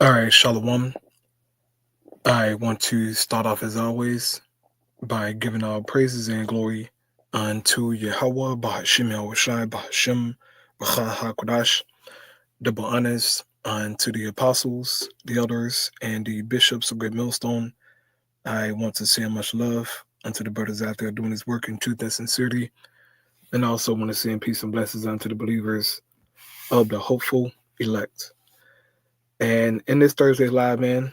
All right, Shalom. I want to start off as always by giving all praises and glory unto Yahweh, Bahashim Yahushai, Bahashim, Bacha HaKodash, double honors unto the apostles, the elders, and the bishops of Great Millstone. I want to send much love unto the brothers out there doing this work in truth and sincerity, and also want to send peace and blessings unto the believers of the hopeful elect. And in this Thursday Live, man,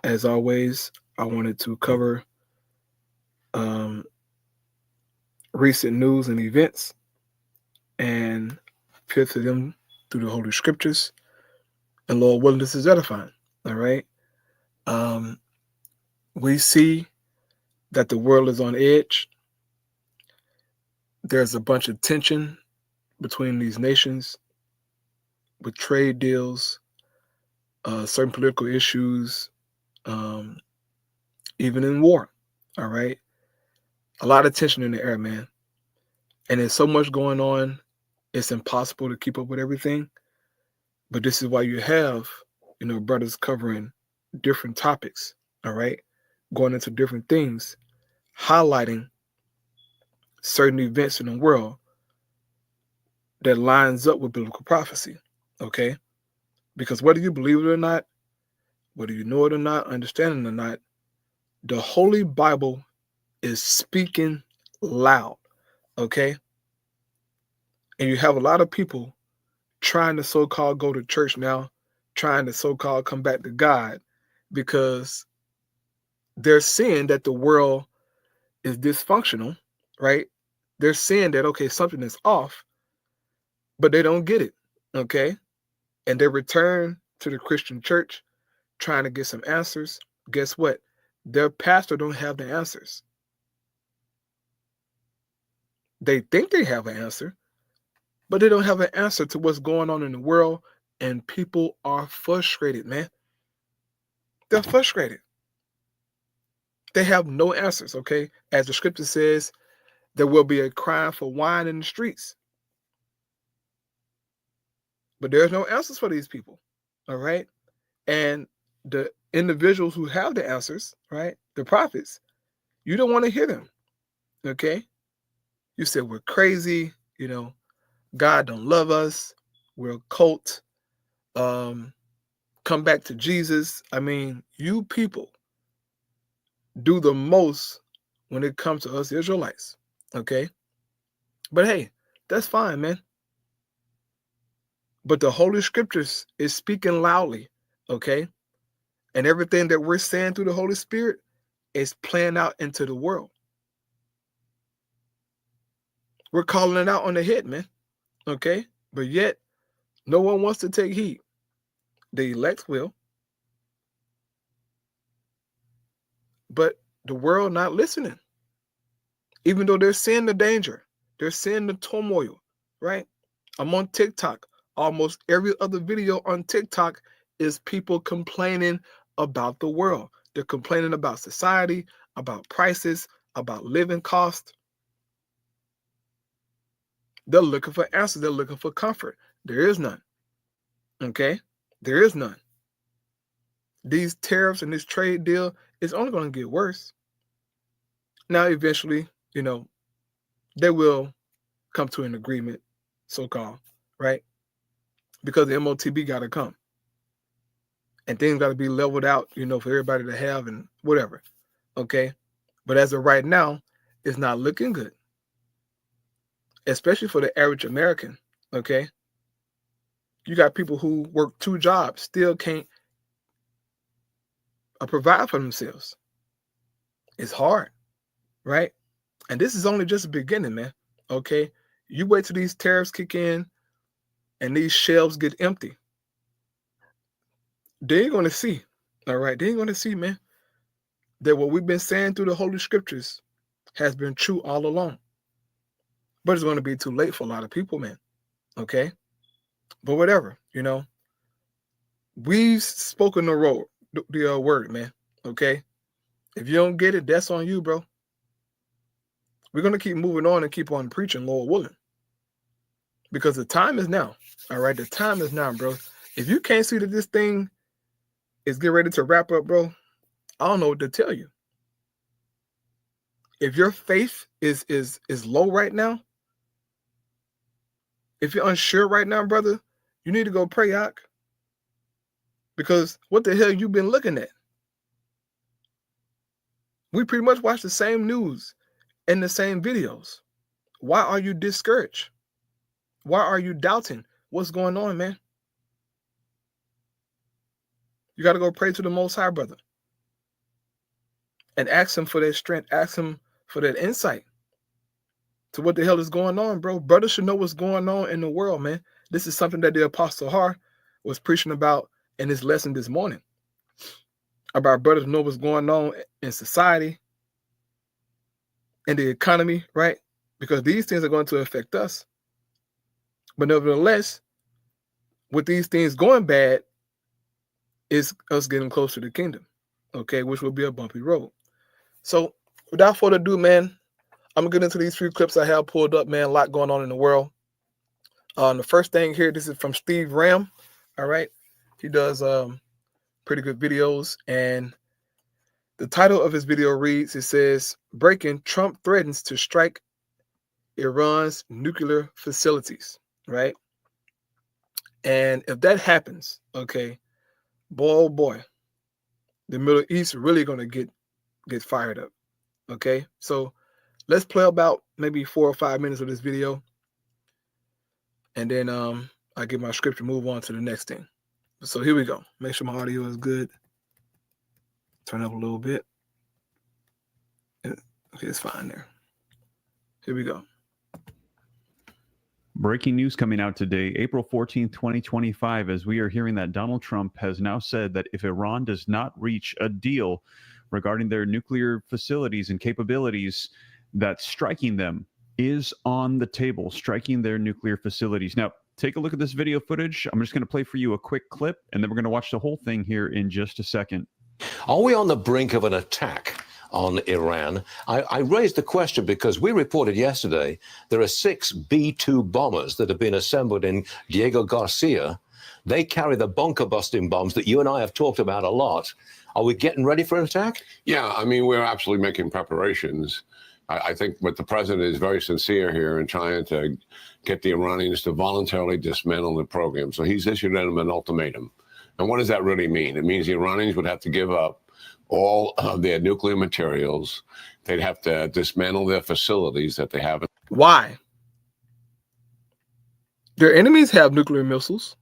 as always, I wanted to cover recent news and events and filter them through the Holy Scriptures. And Lord willing, this is edifying. All right. We see that the world is on edge. There's a bunch of tension between these nations with trade deals, certain political issues, even in war. All right. A lot of tension in the air, man. And there's so much going on, it's impossible to keep up with everything. But this is why you have, brothers covering different topics, all right? Going into different things, highlighting certain events in the world that lines up with biblical prophecy, okay? Because whether you believe it or not, whether you know it or not, understand it or not, the Holy Bible is speaking loud, okay? And you have a lot of people trying to so-called go to church now, trying to so-called come back to God, because they're seeing that the world is dysfunctional, right? They're seeing that, okay, something is off, but they don't get it, okay? And they return to the Christian church trying to get some answers. Guess what? Their pastor don't have the answers. They think they have an answer, but they don't have an answer to what's going on in the world, and people are frustrated, man. They're frustrated. They have no answers, okay? As the scripture says, there will be a cry for wine in the streets. But there's no answers for these people, all right? And the individuals who have the answers, right, the prophets, you don't want to hear them, okay? You said we're crazy, God don't love us, we're a cult, come back to Jesus. I mean, you people do the most when it comes to us Israelites, okay? But hey, that's fine, man. But the Holy Scriptures is speaking loudly, okay? And everything that we're saying through the Holy Spirit is playing out into the world. We're calling it out on the head, man, okay? But yet, no one wants to take heed. The elect will. But the world not listening. Even though they're seeing the danger, they're seeing the turmoil, right? I'm on TikTok. Almost every other video on TikTok is people complaining about the world. They're complaining about society, about prices, about living costs. They're looking for answers. They're looking for comfort. There is none. Okay? There is none. These tariffs and this trade deal is only going to get worse. Now, eventually, they will come to an agreement, so-called, right? Because the MOTB got to come. And things got to be leveled out, for everybody to have and whatever, okay? But as of right now, it's not looking good, especially for the average American, okay? You got people who work 2 jobs, still can't provide for themselves. It's hard, right? And this is only just the beginning, man, okay? You wait till these tariffs kick in and these shelves get empty. They ain't going to see, all right? They ain't going to see, man, that what we've been saying through the Holy Scriptures has been true all along. But it's going to be too late for a lot of people, man, okay? But whatever, we've spoken the word, man, okay? If you don't get it, that's on you, bro. We're going to keep moving on and keep on preaching, Lord willing. Because the time is now, all right? The time is now, bro. If you can't see that this thing is getting ready to wrap up, bro, I don't know what to tell you. If your faith is low right now, if you're unsure right now, brother, you need to go pray, Ak. Because what the hell you been looking at? We pretty much watch the same news and the same videos. Why are you discouraged? Why are you doubting what's going on, man? You got to go pray to the Most High, brother. And ask him for that strength. Ask him for that insight to what the hell is going on, bro. Brothers should know what's going on in the world, man. This is something that the Apostle Har was preaching about in his lesson this morning. About brothers know what's going on in society, in the economy, right? Because these things are going to affect us. But nevertheless, with these things going bad, is us getting closer to the kingdom, okay, which will be a bumpy road. So without further ado, man, I'm going to get into these few clips I have pulled up, man. A lot going on in the world. The first thing here, this is from Steve Ram, all right? He does pretty good videos, and the title of his video reads, it says, "Breaking, Trump threatens to strike Iran's nuclear facilities," right? And if that happens, okay, boy, oh boy, the Middle East really going to get fired up, okay? So let's play about maybe 4 or 5 minutes of this video, and then I get my script to move on to the next thing. So here we go. Make sure my audio is good. Turn up a little bit. Okay, it's fine there. Here we go. Breaking news coming out today, April 14th, 2025, as we are hearing that Donald Trump has now said that if Iran does not reach a deal regarding their nuclear facilities and capabilities, that striking them is on the table, striking their nuclear facilities. Now, take a look at this video footage. I'm just going to play for you a quick clip, and then we're going to watch the whole thing here in just a second. Are we on the brink of an attack on Iran? I raised the question because we reported yesterday there are 6 B-2 bombers that have been assembled in Diego Garcia. They carry the bunker-busting bombs that you and I have talked about a lot. Are we getting ready for an attack? Yeah, I mean, we're absolutely making preparations. I think what the president is very sincere here in trying to get the Iranians to voluntarily dismantle the program. So he's issued them an ultimatum. And what does that really mean? It means the Iranians would have to give up all of their nuclear materials. They'd have to dismantle their facilities that they have. Why? Their enemies have nuclear missiles,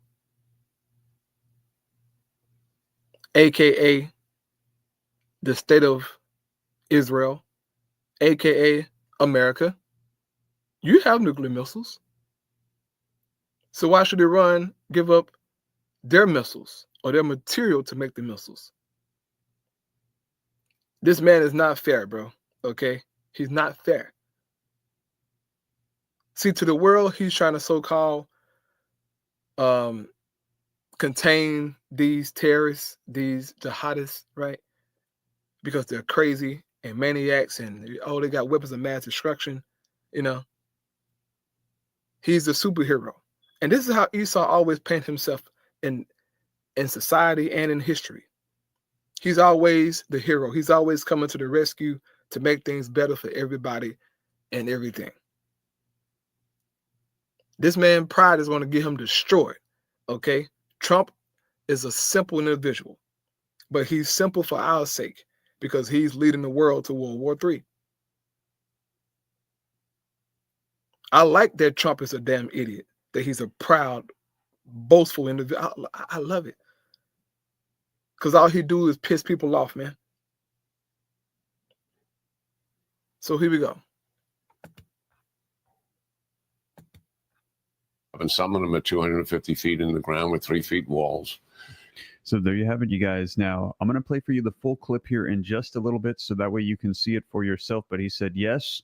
aka the state of Israel, aka America. You have nuclear missiles. So why should Iran give up their missiles or their material to make the missiles? This man is not fair, bro. Okay? He's not fair. See, to the world, he's trying to so-called contain these terrorists, these jihadists, right? Because they're crazy and maniacs and, oh, they got weapons of mass destruction, you know. He's the superhero. And this is how Esau always paints himself in society and in history. He's always the hero. He's always coming to the rescue to make things better for everybody and everything. This man, pride is going to get him destroyed, okay? Trump is a simple individual, but he's simple for our sake because he's leading the world to World War III. I like that Trump is a damn idiot, that he's a proud, boastful individual. I love it. Because all he do is piss people off, man. So here we go. And some of them are 250 feet in the ground with 3 feet walls. So there you have it, you guys. Now, I'm going to play for you the full clip here in just a little bit so that way you can see it for yourself. But he said, yes,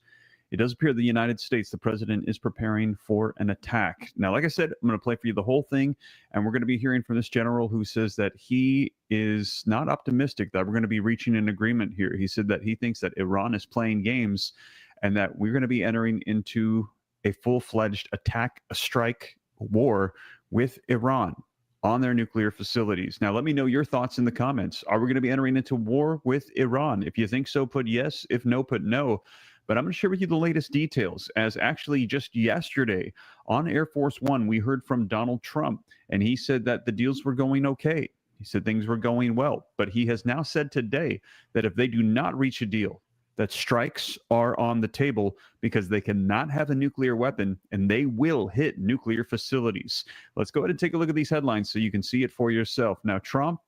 it does appear the United States, the president, is preparing for an attack. Now, like I said, I'm going to play for you the whole thing, and we're going to be hearing from this general who says that he is not optimistic that we're going to be reaching an agreement here. He said that he thinks that Iran is playing games and that we're going to be entering into a full-fledged attack, a strike war with Iran. on their nuclear facilities. Now, let me know your thoughts in the comments. Are we going to be entering into war with Iran? If you think so, put yes. If no, put no. But I'm going to share with you the latest details, as actually just yesterday on Air Force One, we heard from Donald Trump, and he said that the deals were going okay. He said things were going well. But he has now said today that if they do not reach a deal, that strikes are on the table because they cannot have a nuclear weapon and they will hit nuclear facilities. Let's go ahead and take a look at these headlines so you can see it for yourself. Now, Trump,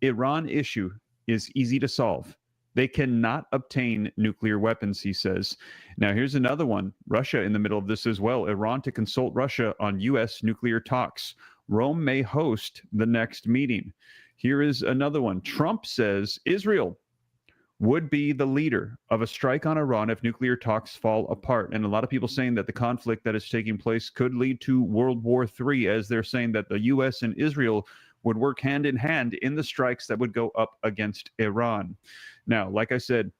Iran issue is easy to solve. They cannot obtain nuclear weapons, he says. Now, here's another one. Russia in the middle of this as well. Iran to consult Russia on U.S. nuclear talks. Rome may host the next meeting. Here is another one. Trump says Israel would be the leader of a strike on Iran if nuclear talks fall apart. And a lot of people saying that the conflict that is taking place could lead to World War III, as they're saying that the U.S. and Israel would work hand in hand in the strikes that would go up against Iran. Now, like I said,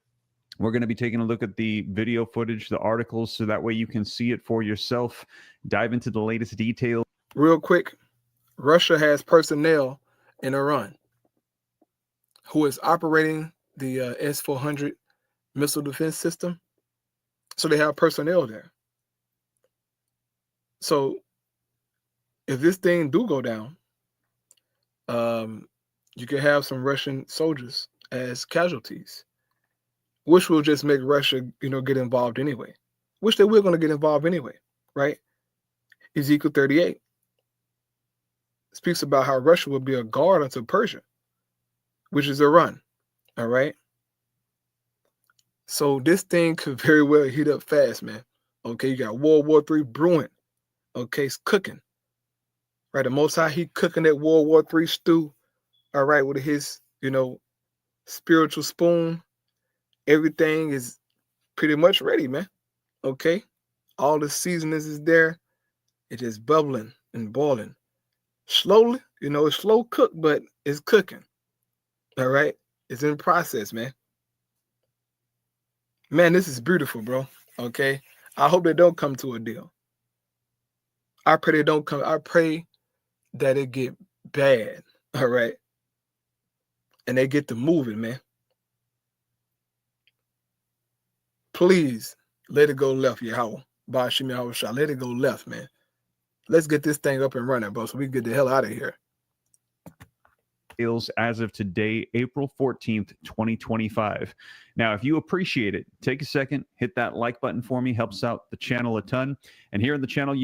we're going to be taking a look at the video footage, the articles, so that way you can see it for yourself, dive into the latest details. Real quick, Russia has personnel in Iran who is operating the S-400 missile defense system. So they have personnel there. So if this thing do go down, you could have some Russian soldiers as casualties, which will just make Russia, get involved anyway, which they were going to get involved anyway, right? Ezekiel 38 speaks about how Russia will be a guard unto Persia, which is Iran. All right. So this thing could very well heat up fast, man. Okay, you got World War III brewing. Okay, it's cooking. Right, the Most High, he cooking that World War III stew. All right, with his, spiritual spoon. Everything is pretty much ready, man. Okay, all the seasonings is there. It is bubbling and boiling. Slowly, it's slow cook, but it's cooking. All right, it's in process, man. Man, this is beautiful, bro. Okay. I hope they don't come to a deal. I pray they don't come. I pray that it get bad. All right. And they get to moving, man. Please let it go left, Yahweh. Bashim Yahweh Shah. Let it go left, man. Let's get this thing up and running, bro, so we can get the hell out of here. As of today, April 14th, 2025. Now, if you appreciate it, take a second, hit that like button for me, helps out the channel a ton. And here in the channel,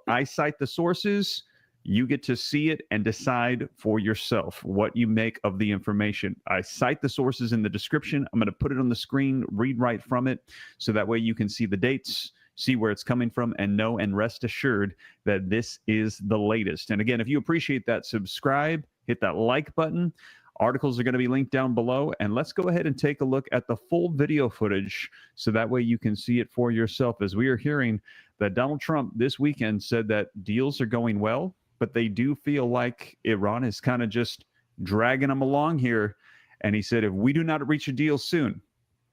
I cite the sources. You get to see it and decide for yourself what you make of the information. I cite the sources in the description. I'm going to put it on the screen, read right from it, so that way you can see the dates, see where it's coming from, and know and rest assured that this is the latest. And again, if you appreciate that, subscribe, hit that like button. Articles are going to be linked down below. And let's go ahead and take a look at the full video footage so that way you can see it for yourself, as we are hearing that Donald Trump this weekend said that deals are going well, but they do feel like Iran is kind of just dragging them along here. And he said, if we do not reach a deal soon,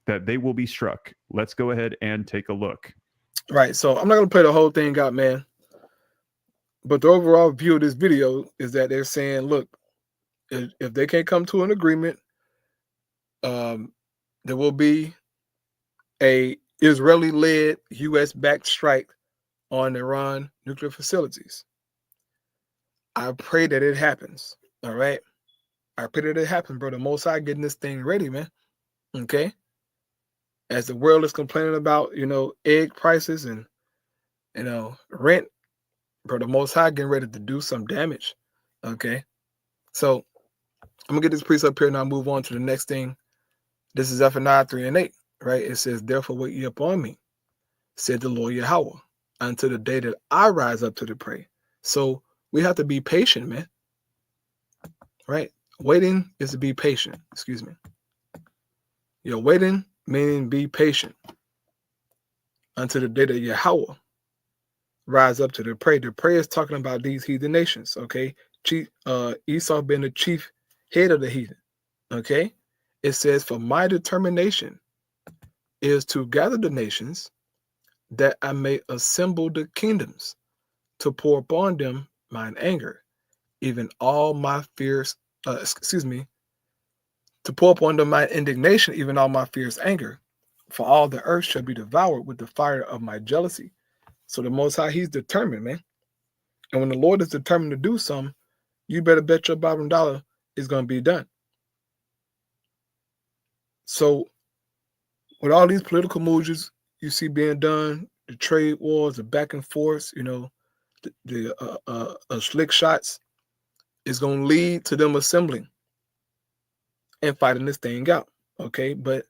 that they will be struck. Let's go ahead and take a look. Right. So I'm not going to play the whole thing out, man. But the overall view of this video is that they're saying, look, if they can't come to an agreement, there will be a Israeli-led, U.S.-backed strike on Iran nuclear facilities. I pray that it happens. All right. I pray that it happens, bro. The Most High getting this thing ready, man. Okay. As the world is complaining about, egg prices and, rent, bro, the Most High getting ready to do some damage. Okay. So I'm gonna get this priest up here and I'll move on to the next thing. This is Zephaniah 3 and 8, right? It says, therefore wait ye upon me, said the Lord Yahweh, until the day that I rise up to the prey. So we have to be patient, man. Right? Waiting is to be patient. Excuse me. Waiting meaning be patient until the day that Yahweh rise up to the prey. The prey is talking about these heathen nations, okay? Esau being the chief head of the heathen, okay? It says, for my determination is to gather the nations that I may assemble the kingdoms to pour upon them mine anger even all my fears, to pour upon them my indignation, even all my fierce anger. For all the earth shall be devoured with the fire of my jealousy. So the Most High, he's determined, man. And when the Lord is determined to do something, you better bet your bottom dollar it's going to be done. So with all these political moves you see being done, the trade wars, the back and forth, the slick shots, is going to lead to them assembling and fighting this thing out. Okay, but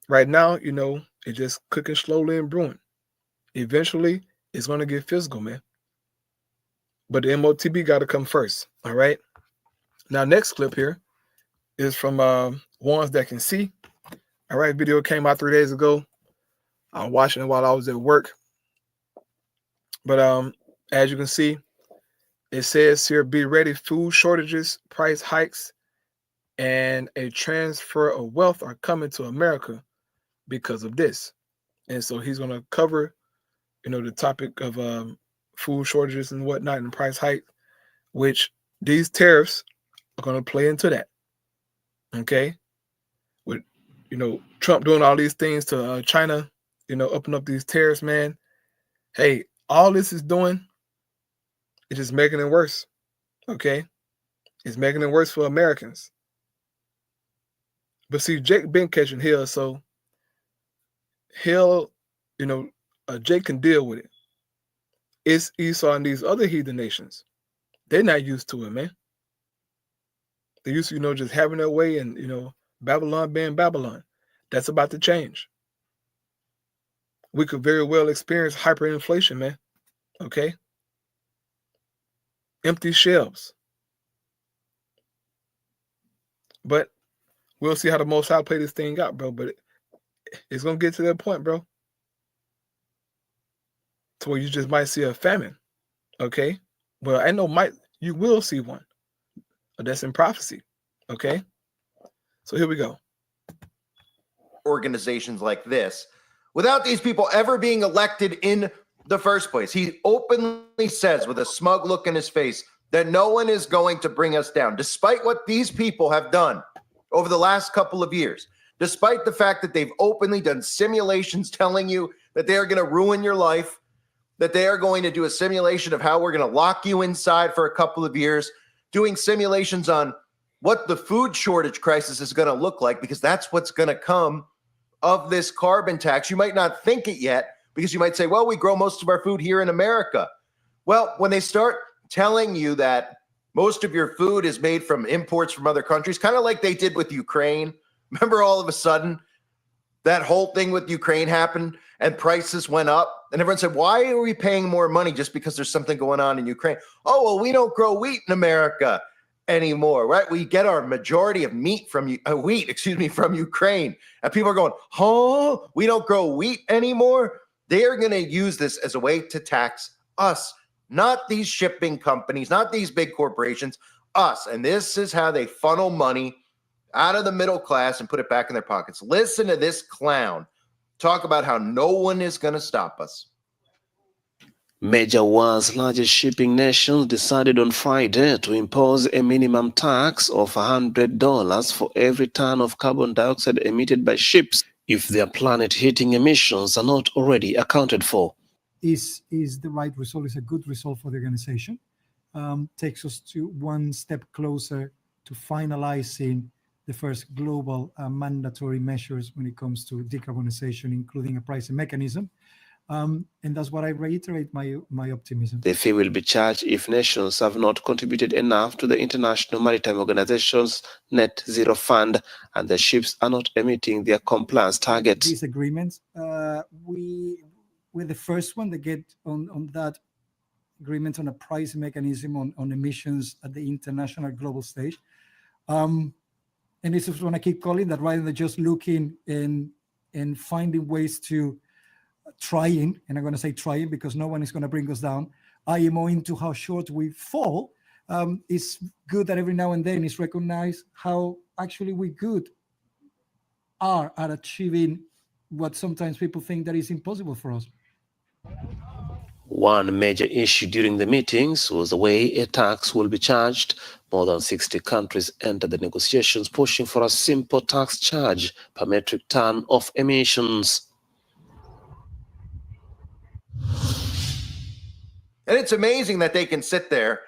right now, it's just cooking slowly and brewing. Eventually, it's going to get physical, man. But the MOTB got to come first. All right. Now, next clip here is from Ones That Can See. All right. Video came out 3 days ago. I'm watching it while I was at work. But as you can see, it says here, be ready, food shortages, price hikes, and a transfer of wealth are coming to America because of this. And so he's going to cover, the topic of food shortages and whatnot and price hike, which these tariffs are going to play into that. Okay. With, Trump doing all these things to China, open up these tariffs, man. Hey, all this is doing, it's just making it worse. Okay. It's making it worse for Americans. But see, Jake been catching hell, so hell, Jake can deal with it. It's Esau and these other heathen nations. They're not used to it, man. They're used to, just having their way and, Babylon being Babylon. That's about to change. We could very well experience hyperinflation, man. Okay? Empty shelves. But we'll see how the Most High play this thing out, bro. But it's going to get to that point, bro, to where you just might see a famine. Okay? Well, I know you will see one. That's in prophecy. Okay? So here we go. Organizations like this, without these people ever being elected in the first place. He openly says with a smug look in his face that no one is going to bring us down, despite what these people have done over the last couple of years, despite the fact that they've openly done simulations telling you that they are going to ruin your life, that they are going to do a simulation of how we're going to lock you inside for a couple of years, doing simulations on what the food shortage crisis is going to look like, because that's what's going to come of this carbon tax. You might not think it yet, because you might say, well, we grow most of our food here in America. Well, when they start telling you that most of your food is made from imports from other countries, kind of like they did with Ukraine. Remember, all of a sudden, that whole thing with Ukraine happened and prices went up. And everyone said, why are we paying more money just because there's something going on in Ukraine? Oh, well, we don't grow wheat in America anymore, right? We get our majority of wheat from Ukraine. And people are going, huh? We don't grow wheat anymore? They are going to use this as a way to tax us, not these shipping companies, not these big corporations, us. And this is how they funnel money out of the middle class and put it back in their pockets. Listen to this clown talk about how no one is going to stop us. Major world's largest shipping nation decided on Friday to impose a minimum tax of $100 for every ton of carbon dioxide emitted by ships if their planet-hitting emissions are not already accounted for. Is the right result, is a good result for the organization. Takes us to one step closer to finalizing the first global mandatory measures when it comes to decarbonization, including a pricing mechanism. And that's what I reiterate my optimism. The fee will be charged if nations have not contributed enough to the International Maritime Organization's Net Zero Fund and the ships are not emitting their compliance targets. These agreements, we're the first one to get on that agreement on a pricing mechanism on emissions at the international global stage. And this is when I keep calling that, rather than just looking and finding ways to trying, and I'm going to say trying because no one is going to bring us down, IMO into how short we fall. It's good that every now and then it's recognized how actually we good are at achieving what sometimes people think that is impossible for us. One major issue during the meetings was the way a tax will be charged. More than 60 countries entered the negotiations, pushing for a simple tax charge per metric ton of emissions. And it's amazing that they can sit there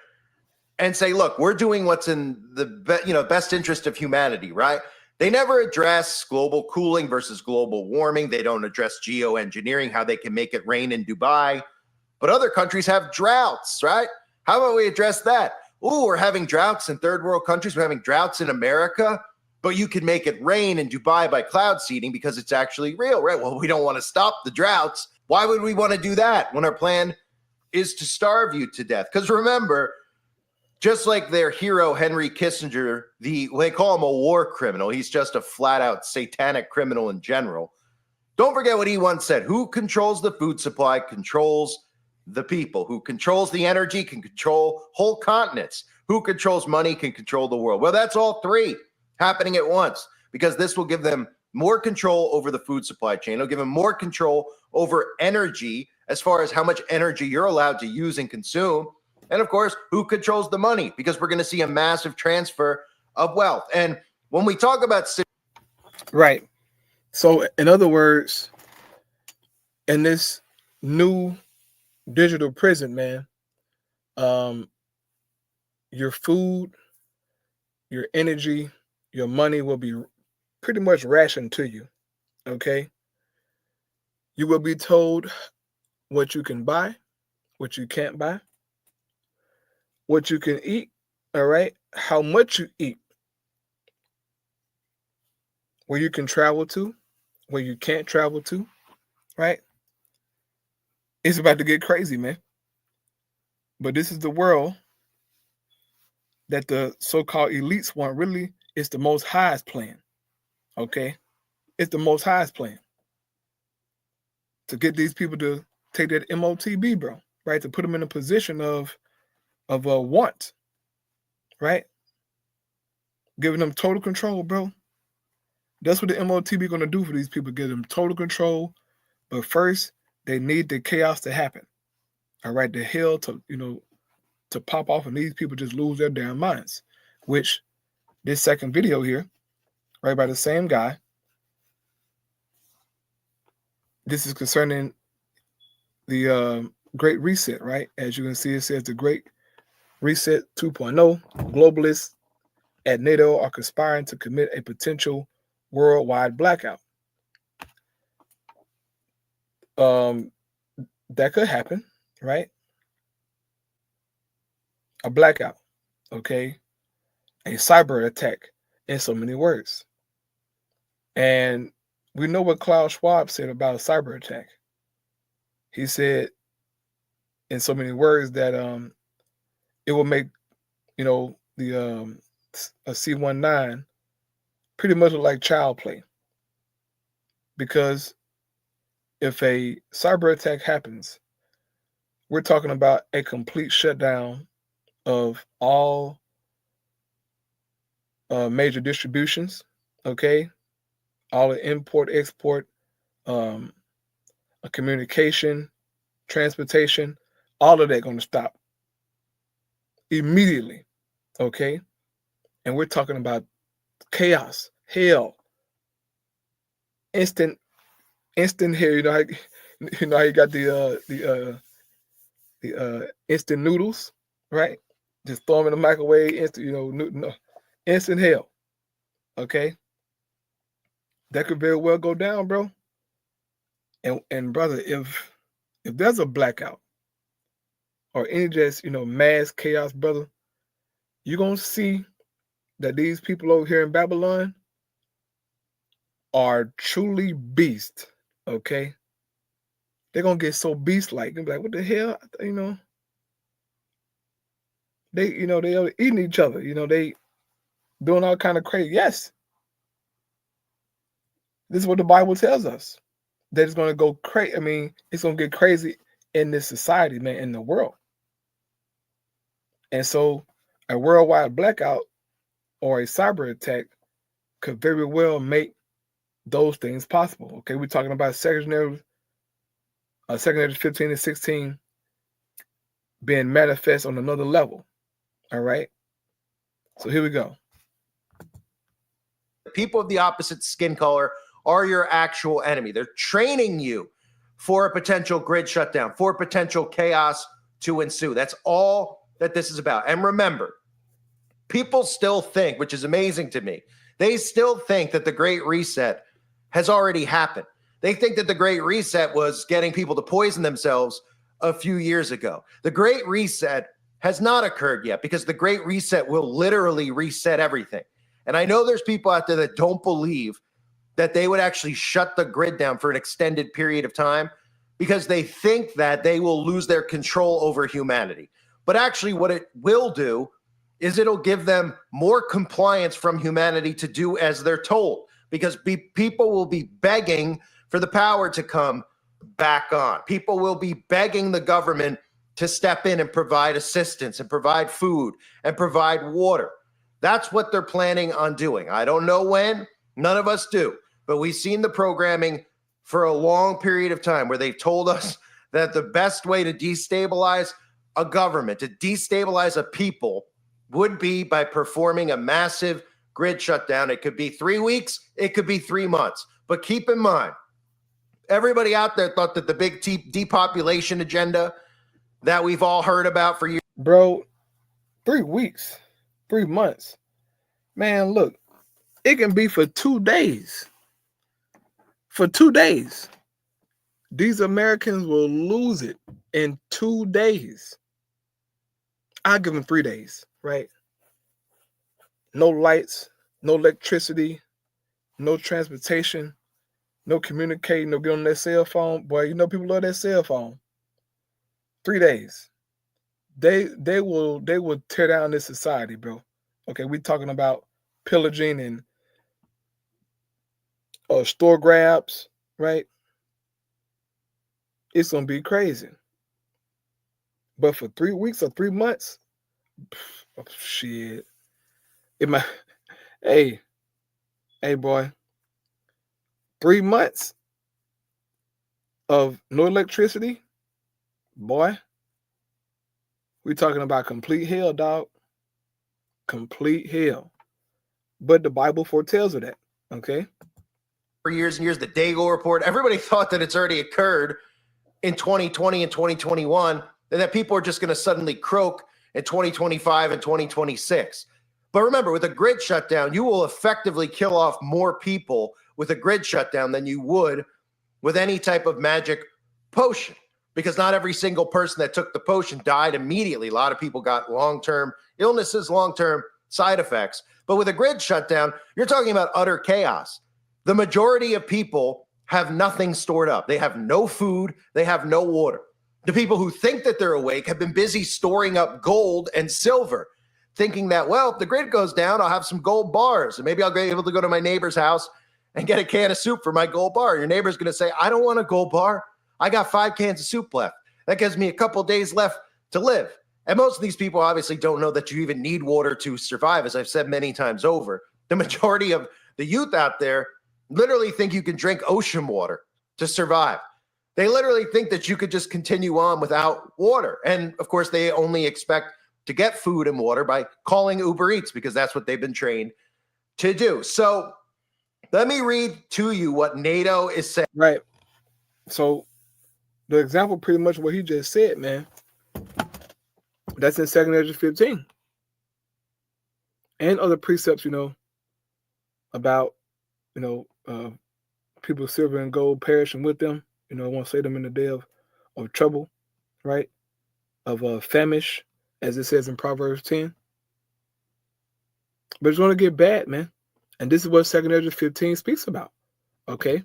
and say, look, we're doing what's in the best interest of humanity, right? They never address global cooling versus global warming. They don't address geoengineering, how they can make it rain in Dubai. But other countries have droughts, right? How about we address that? Ooh, we're having droughts in third world countries. We're having droughts in America, but you can make it rain in Dubai by cloud seeding because it's actually real, right? Well, we don't want to stop the droughts. Why would we want to do that when our plan is to starve you to death? Because remember, just like their hero, Henry Kissinger, they call him a war criminal. He's just a flat out satanic criminal in general. Don't forget what he once said. Who controls the food supply controls the people. Who controls the energy can control whole continents. Who controls money can control the world. Well, that's all three happening at once, because this will give them more control over the food supply chain. It'll give them more control over energy, as far as how much energy you're allowed to use and consume. And of course, who controls the money? Because we're going to see a massive transfer of wealth. And when we talk about... Right. So in other words, in this new digital prison, man, your food, your energy, your money will be pretty much rationed to you. Okay. You will be told what you can buy, what you can't buy, what you can eat, all right, how much you eat, where you can travel to, where you can't travel to, right? It's about to get crazy, man. But this is the world that the so-called elites want. Really, it's the Most High's plan, okay? It's the Most High's plan to get these people to take that MOTB, bro, right? To put them in a position of want, right? Giving them total control, bro. That's what the MOTB going to do for these people, give them total control. But first, they need the chaos to happen, all right? The hell to pop off, and these people just lose their damn minds, which this second video here, right, by the same guy, this is concerning the Great Reset, right? As you can see, it says the Great Reset 2.0. Globalists at NATO are conspiring to commit a potential worldwide blackout. That could happen, right? A blackout, okay? A cyber attack, in so many words. And we know what Klaus Schwab said about a cyber attack. He said, in so many words, that it will make, the a C-19 pretty much look like child play. Because if a cyber attack happens, we're talking about a complete shutdown of all major distributions, okay? All the import, export, communication, transportation, all of that going to stop immediately, okay? And we're talking about chaos, hell, instant here. You know how you got the instant noodles, right? Just throw them in the microwave, instant hell, okay? That could very well go down, bro. And brother, if there's a blackout or any just mass chaos, brother, you're gonna see that these people over here in Babylon are truly beasts. Okay, they're gonna get so beast-like. They'll be like, what the hell? They're eating each other. They doing all kind of crazy. Yes, this is what the Bible tells us. That it's gonna go crazy. I mean, it's gonna get crazy in this society, man, in the world. And so a worldwide blackout or a cyber attack could very well make those things possible. Okay, we're talking about second 15 and 16 being manifest on another level. All right. So here we go. People of the opposite skin color are your actual enemy. They're training you for a potential grid shutdown, for potential chaos to ensue. That's all that this is about. And remember, people still think, which is amazing to me, they still think that the Great Reset has already happened. They think that the Great Reset was getting people to poison themselves a few years ago. The Great Reset has not occurred yet, because the Great Reset will literally reset everything. And I know there's people out there that don't believe that they would actually shut the grid down for an extended period of time, because they think that they will lose their control over humanity. But actually what it will do is it'll give them more compliance from humanity to do as they're told, because people will be begging for the power to come back on. People will be begging the government to step in and provide assistance and provide food and provide water. That's what they're planning on doing. I don't know when, none of us do, but we've seen the programming for a long period of time where they've told us that the best way to destabilize a government, to destabilize a people, would be by performing a massive grid shutdown. It could be 3 weeks, it could be 3 months. But keep in mind, everybody out there thought that the big depopulation agenda that we've all heard about for years. Bro, 3 weeks, 3 months. Man, look, it can be for 2 days. For 2 days. These Americans will lose it in 2 days. I'll give them 3 days, right? No lights, no electricity, no transportation, no communicating, no getting on their cell phone. Boy, you know people love their cell phone. 3 days. They will tear down this society, bro. Okay, we're talking about pillaging and store grabs, right? It's gonna be crazy. But for 3 weeks or 3 months, shit. It might. Hey, boy. 3 months of no electricity, boy. We're talking about complete hell, dog. Complete hell. But the Bible foretells of that. Okay. For years and years, the Dago report, everybody thought that it's already occurred in 2020 and 2021, and that people are just going to suddenly croak in 2025 and 2026. But remember, with a grid shutdown, you will effectively kill off more people with a grid shutdown than you would with any type of magic potion, because not every single person that took the potion died immediately. A lot of people got long-term illnesses, long-term side effects. But with a grid shutdown, you're talking about utter chaos. The majority of people have nothing stored up. They have no food. They have no water. The people who think that they're awake have been busy storing up gold and silver, thinking that, well, if the grid goes down, I'll have some gold bars, and maybe I'll be able to go to my neighbor's house and get a can of soup for my gold bar. Your neighbor's going to say, I don't want a gold bar. I got 5 cans of soup left. That gives me a couple days left to live. And most of these people obviously don't know that you even need water to survive, as I've said many times over. The majority of the youth out there literally think you can drink ocean water to survive. They literally think that you could just continue on without water. And of course, they only expect to get food and water by calling Uber Eats, because that's what they've been trained to do. So let me read to you what NATO is saying. Right. So the example, pretty much what he just said, man, that's in 2nd Ezra 15. And other precepts, about, people silver and gold perishing with them. I won't say them in the day of trouble, right? Of famish, as it says in Proverbs 10. But it's going to get bad, man. And this is what 2nd Ezra 15 speaks about, okay?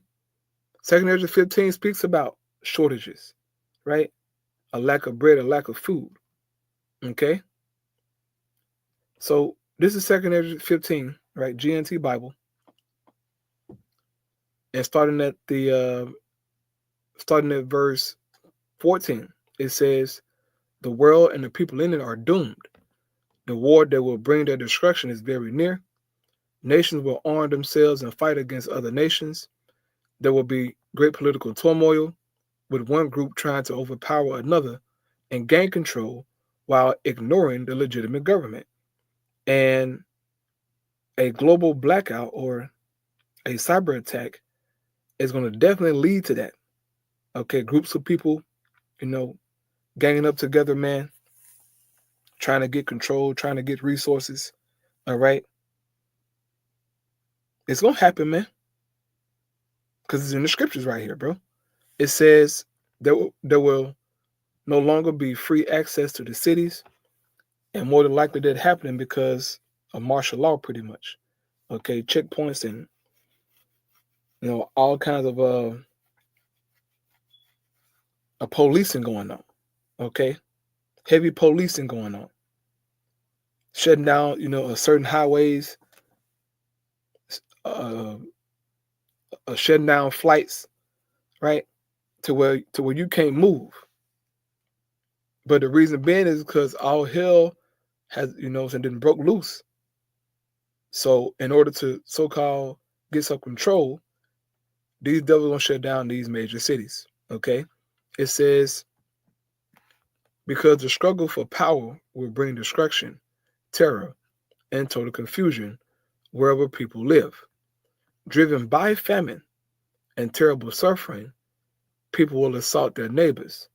2nd Ezra 15 speaks about shortages, right? A lack of bread, a lack of food, okay? So this is 2nd Ezra 15, right? GNT Bible. And starting at verse 14, it says, the world and the people in it are doomed. The war that will bring their destruction is very near. Nations will arm themselves and fight against other nations. There will be great political turmoil, with one group trying to overpower another and gain control while ignoring the legitimate government. And a global blackout or a cyber attack is going to definitely lead to that. Okay, groups of people, ganging up together, man, trying to get control, trying to get resources. All right. It's going to happen, man. Because it's in the scriptures right here, bro. It says there will no longer be free access to the cities. And more than likely that happening because of martial law, pretty much. Okay, checkpoints and, all kinds of policing going on. Okay, heavy policing going on. Shutting down, certain highways, shutting down flights, right? To where you can't move. But the reason being is because all hell has, been broke loose. So in order to so-called get some control, these devils gonna shut down these major cities. Okay? It says, because the struggle for power will bring destruction, terror, and total confusion wherever people live. Driven by famine and terrible suffering, people will assault their neighbors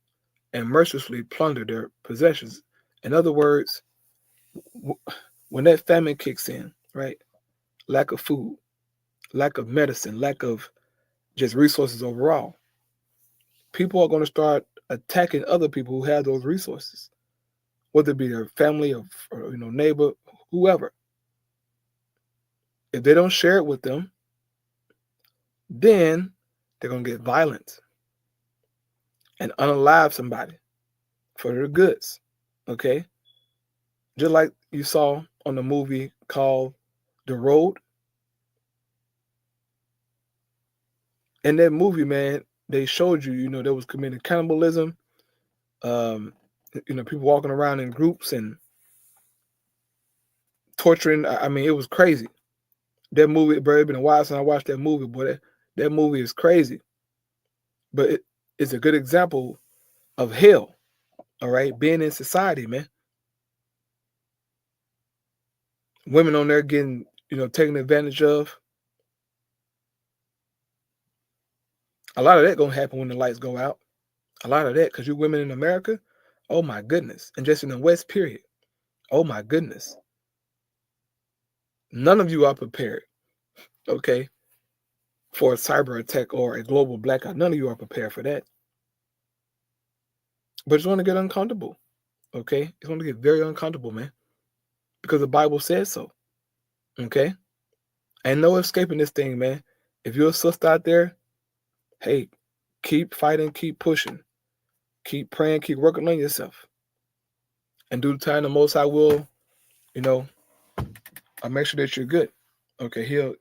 and mercilessly plunder their possessions. In other words, when that famine kicks in, right? Lack of food, lack of medicine, lack of just resources overall, people are going to start attacking other people who have those resources, whether it be their family or neighbor, whoever. If they don't share it with them, then they're going to get violent and unalive somebody for their goods. Okay? Just like you saw on the movie called The Road. In that movie, man, they showed you, there was committing cannibalism. People walking around in groups and torturing. I mean, it was crazy. That movie, bro, it's been a while since I watched that movie, but that movie is crazy. But it's a good example of hell, all right, being in society, man. Women on there getting, taken advantage of. A lot of that gonna happen when the lights go out. A lot of that, because you women in America, oh my goodness. And just in the West, period. Oh my goodness. None of you are prepared, okay, for a cyber attack or a global blackout. None of you are prepared for that. But it's going to get uncomfortable, okay? It's going to get very uncomfortable, man, because the Bible says so, okay? Ain't no escaping this thing, man. If you're a sister out there, hey, keep fighting, keep pushing, keep praying, keep working on yourself. And due to time, the Most High will, I'll make sure that you're good. Okay, he'll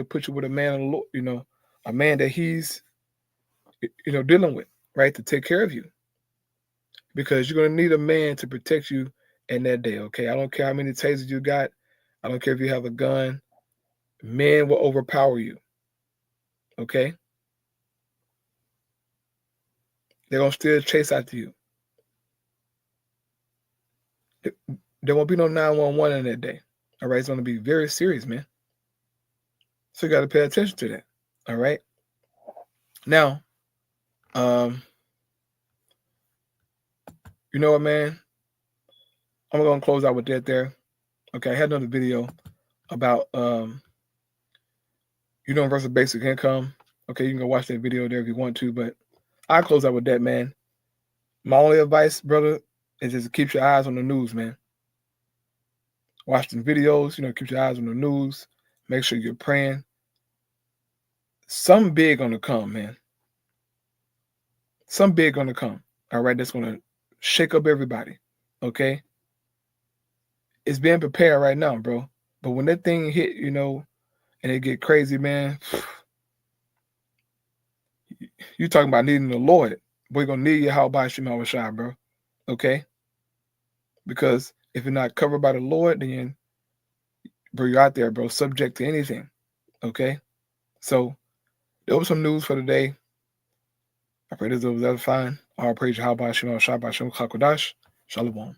put you with a man, a man that he's, dealing with, right, to take care of you. Because you're going to need a man to protect you in that day, okay? I don't care how many tasers you got. I don't care if you have a gun. Men will overpower you, okay? They're going to still chase after you. There won't be no 911 in that day, all right? It's going to be very serious, man. So you got to pay attention to that, all right? Now, you know what, man? I'm going to close out with that there. Okay, I had another video about universal basic income. Okay, you can go watch that video there if you want to, but I'll close out with that, man. My only advice, brother, is just keep your eyes on the news, man. Watch the videos, keep your eyes on the news. Make sure you're praying. Something big gonna come, man. Something big gonna come. All right, that's gonna shake up everybody. Okay? It's being prepared right now, bro. But when that thing hit, and it get crazy, man, you talking about needing the Lord. We're gonna need you, how about Shema Shai, bro? Okay? Because if you're not covered by the Lord, then bro, you're out there, bro, subject to anything. Okay? So there was some news for today. I pray this was fine. All praise Yahweh Shem Shabbat Shem Chakodash. Shalom.